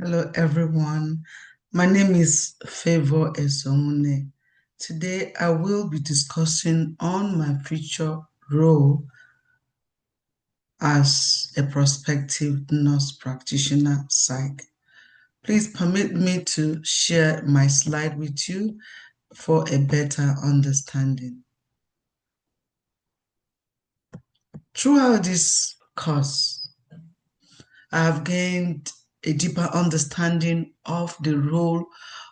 Hello, everyone. My name is Favor Esomune. Today, I will be discussing on my future role as a prospective nurse practitioner psych. Please permit me to share my slide with you for a better understanding. Throughout this course, I have gained a deeper understanding of the role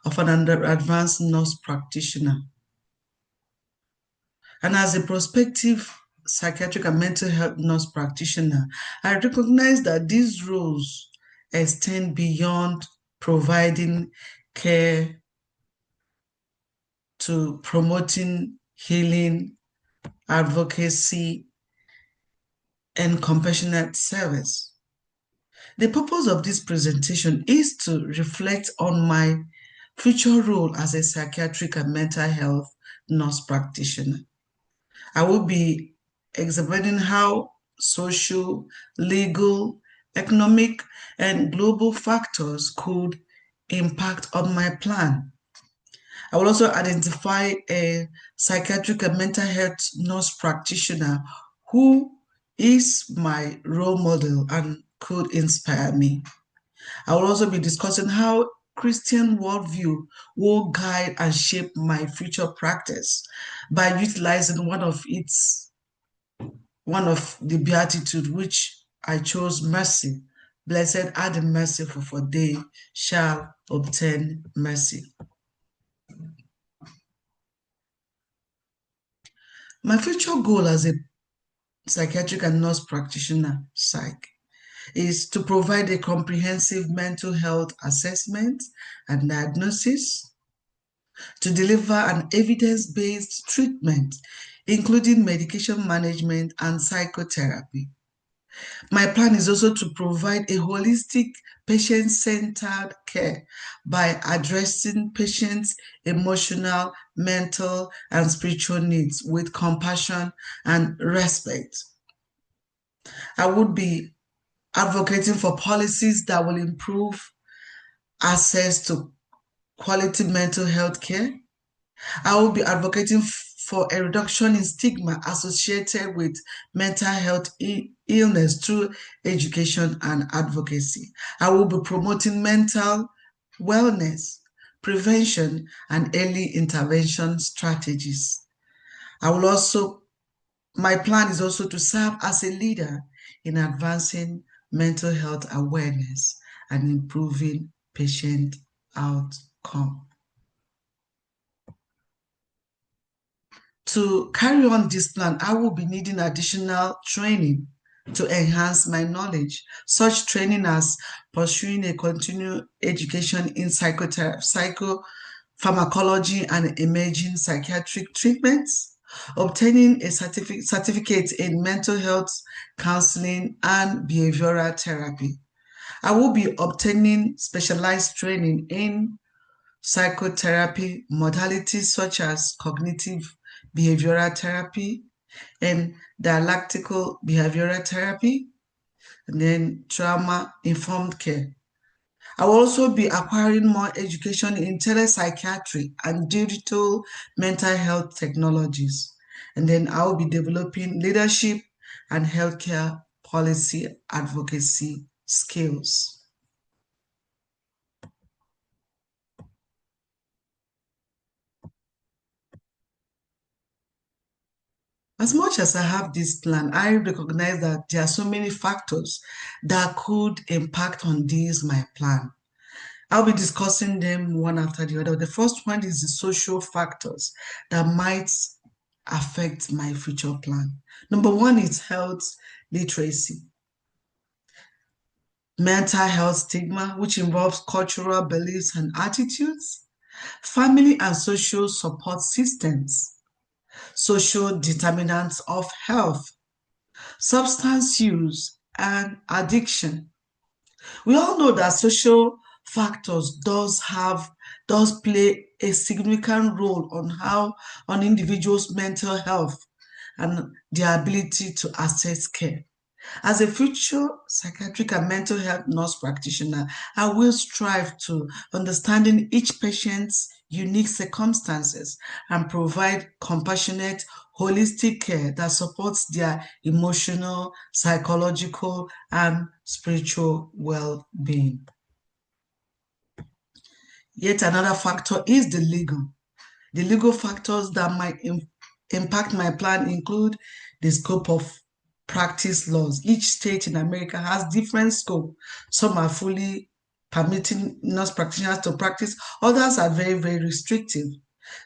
of an advanced nurse practitioner. And as a prospective psychiatric and mental health nurse practitioner, I recognize that these roles extend beyond providing care to promoting healing, advocacy, and compassionate service. The purpose of this presentation is to reflect on my future role as a psychiatric and mental health nurse practitioner. I will be examining how social, legal, economic, and global factors could impact on my plan. I will also identify a psychiatric and mental health nurse practitioner who is my role model and could inspire me. I will also be discussing how Christian worldview will guide and shape my future practice by utilizing one of the beatitude which I chose, mercy. Blessed are the merciful, for they shall obtain mercy. My future goal as a psychiatric and nurse practitioner, psych, is to provide a comprehensive mental health assessment and diagnosis, to deliver an evidence-based treatment, including medication management and psychotherapy. My plan is also to provide a holistic, patient-centered care by addressing patients' emotional, mental, and spiritual needs with compassion and respect. I would be advocating for policies that will improve access to quality mental health care. I will be advocating for a reduction in stigma associated with mental health illness through education and advocacy. I will be promoting mental wellness, prevention, and early intervention strategies. My plan is also to serve as a leader in advancing mental health awareness and improving patient outcome. To carry on this plan, I will be needing additional training to enhance my knowledge, such training as pursuing a continuing education in psychopharmacology and emerging psychiatric treatments, obtaining a certificate in mental health counseling and behavioral therapy. I will be obtaining specialized training in psychotherapy modalities such as cognitive behavioral therapy and dialectical behavioral therapy, and then trauma-informed care. I will also be acquiring more education in telepsychiatry and digital mental health technologies. And then I will be developing leadership and healthcare policy advocacy skills. As much as I have this plan, I recognize that there are so many factors that could impact on my plan. I'll be discussing them one after the other. The first one is the social factors that might affect my future plan. Number one is health literacy. Mental health stigma, which involves cultural beliefs and attitudes. Family and social support systems. Social determinants of health. Substance use and addiction. We all know that social factors does play a significant role on individuals' mental health and their ability to access care. As a future psychiatric and mental health nurse practitioner, I will strive to understanding each patient's unique circumstances and provide compassionate, holistic care that supports their emotional, psychological, and spiritual well-being. Yet another factor is the legal. The legal factors that might impact my plan include the scope of practice laws. Each state in America has different scope. Some are fully permitting nurse practitioners to practice, others are very, very restrictive.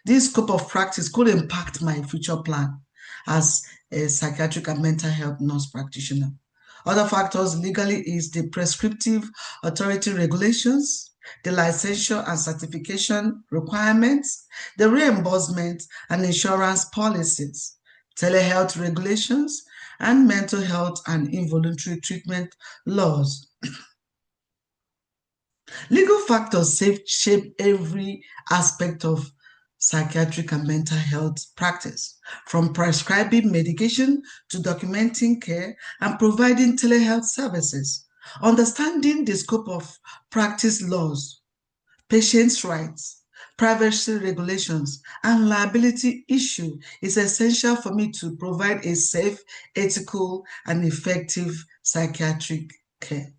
This scope of practice could impact my future plan as a psychiatric and mental health nurse practitioner. Other factors legally is the prescriptive authority regulations, the licensure and certification requirements, the reimbursement and insurance policies, telehealth regulations, and mental health and involuntary treatment laws. Legal factors shape every aspect of psychiatric and mental health practice, from prescribing medication to documenting care and providing telehealth services. Understanding the scope of practice laws, patients' rights, privacy regulations, and liability issue is essential for me to provide a safe, ethical, and effective psychiatric care.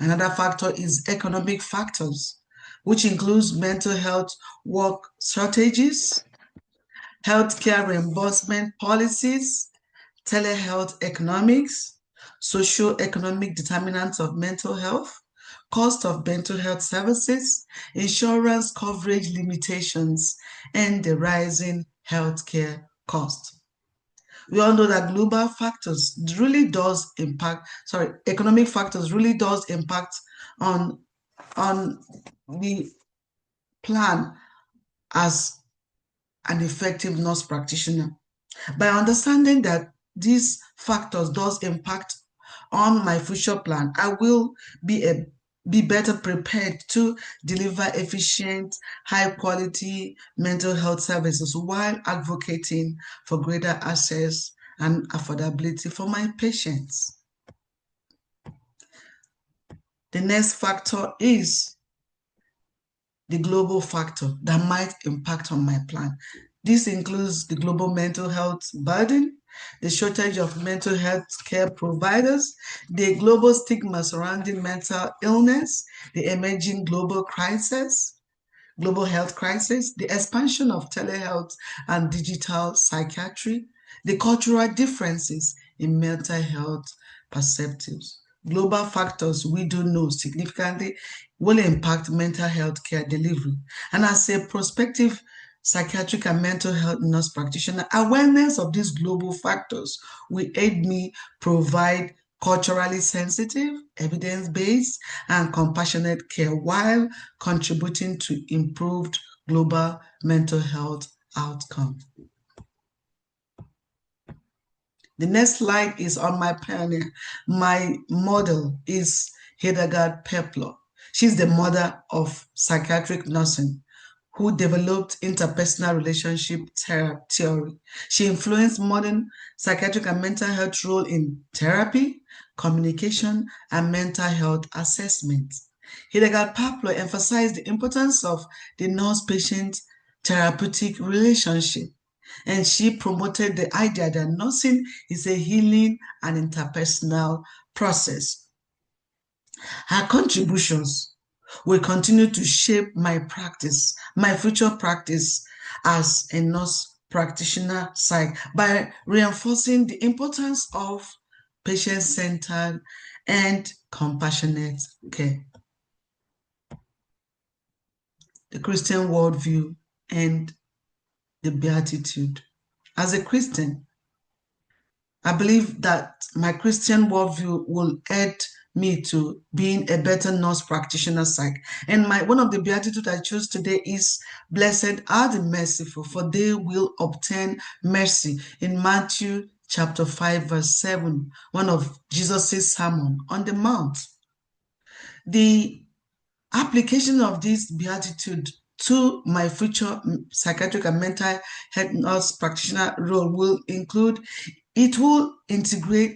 Another factor is economic factors, which includes mental health work strategies, healthcare reimbursement policies, telehealth economics, socio-economic determinants of mental health, cost of mental health services, insurance coverage limitations, and the rising healthcare cost. We all know that global factors really does impact, economic factors really does impact on the plan as an effective nurse practitioner. By understanding that these factors does impact on my future plan, I will be better prepared to deliver efficient, high-quality mental health services while advocating for greater access and affordability for my patients. The next factor is the global factor that might impact on my plan. This includes the global mental health burden, the shortage of mental health care providers, the global stigma surrounding mental illness, the emerging global health crisis, the expansion of telehealth and digital psychiatry, the cultural differences in mental health perspectives. Global factors we do know significantly will impact mental health care delivery. And as a prospective psychiatric and mental health nurse practitioner, awareness of these global factors will aid me provide culturally sensitive, evidence-based, and compassionate care while contributing to improved global mental health outcomes. The next slide is on my pioneer. My model is Hildegard Pepler. She's the mother of psychiatric nursing, who developed interpersonal relationship theory. She influenced modern psychiatric and mental health role in therapy, communication, and mental health assessment. Hildegard Pepler emphasized the importance of the nurse-patient therapeutic relationship, and she promoted the idea that nursing is a healing and interpersonal process. Her contributions will continue to shape my practice, my future practice as a nurse practitioner psych, by reinforcing the importance of patient-centered and compassionate care. The Christian worldview and the beatitude. As a Christian, I believe that my Christian worldview will aid me to being a better nurse practitioner psych. And one of the beatitudes I chose today is, blessed are the merciful, for they will obtain mercy, in Matthew chapter 5, verse 7, one of Jesus' sermon on the Mount. The application of this beatitude to my future psychiatric and mental health nurse practitioner role will include It will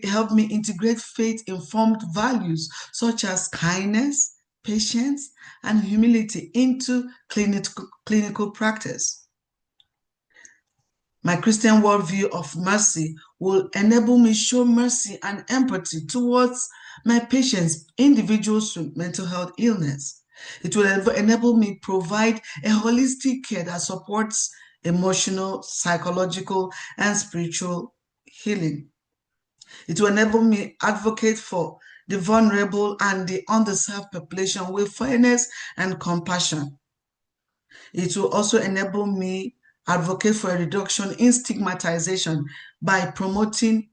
help me integrate faith-informed values such as kindness, patience, and humility into clinical practice. My Christian worldview of mercy will enable me show mercy and empathy towards my patients, individuals with mental health illness. It will enable me provide a holistic care that supports emotional, psychological, and spiritual healing. It will enable me advocate for the vulnerable and the underserved population with fairness and compassion. It will also enable me advocate for a reduction in stigmatization by promoting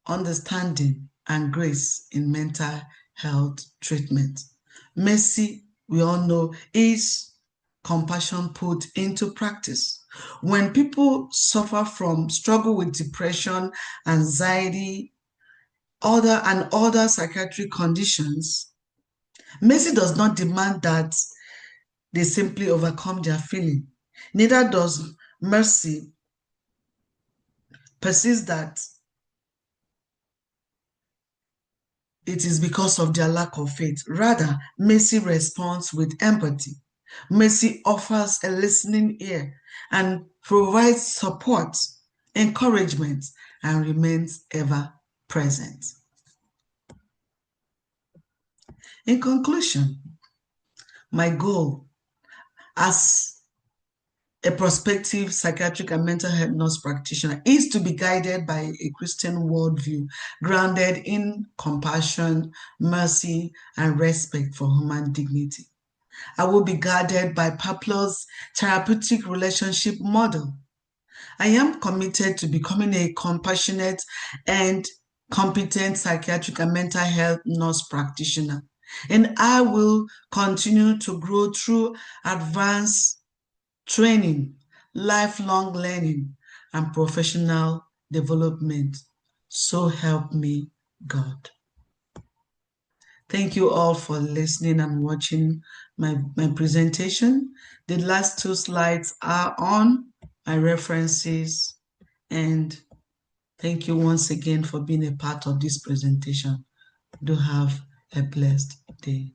understanding and grace in mental health treatment. Mercy, we all know, is compassion put into practice. When people suffer from struggle with depression, anxiety, other psychiatric conditions, mercy does not demand that they simply overcome their feeling. Neither does mercy persist that it is because of their lack of faith. Rather, mercy responds with empathy. Mercy offers a listening ear and provides support, encouragement, and remains ever present. In conclusion, my goal as a prospective psychiatric and mental health nurse practitioner is to be guided by a Christian worldview grounded in compassion, mercy, and respect for human dignity. I will be guided by Paplow's therapeutic relationship model. I am committed to becoming a compassionate and competent psychiatric and mental health nurse practitioner, and I will continue to grow through advanced training, lifelong learning, and professional development. So help me God. Thank you all for listening and watching my presentation. The last two slides are on my references, and thank you once again for being a part of this presentation. Do have a blessed day.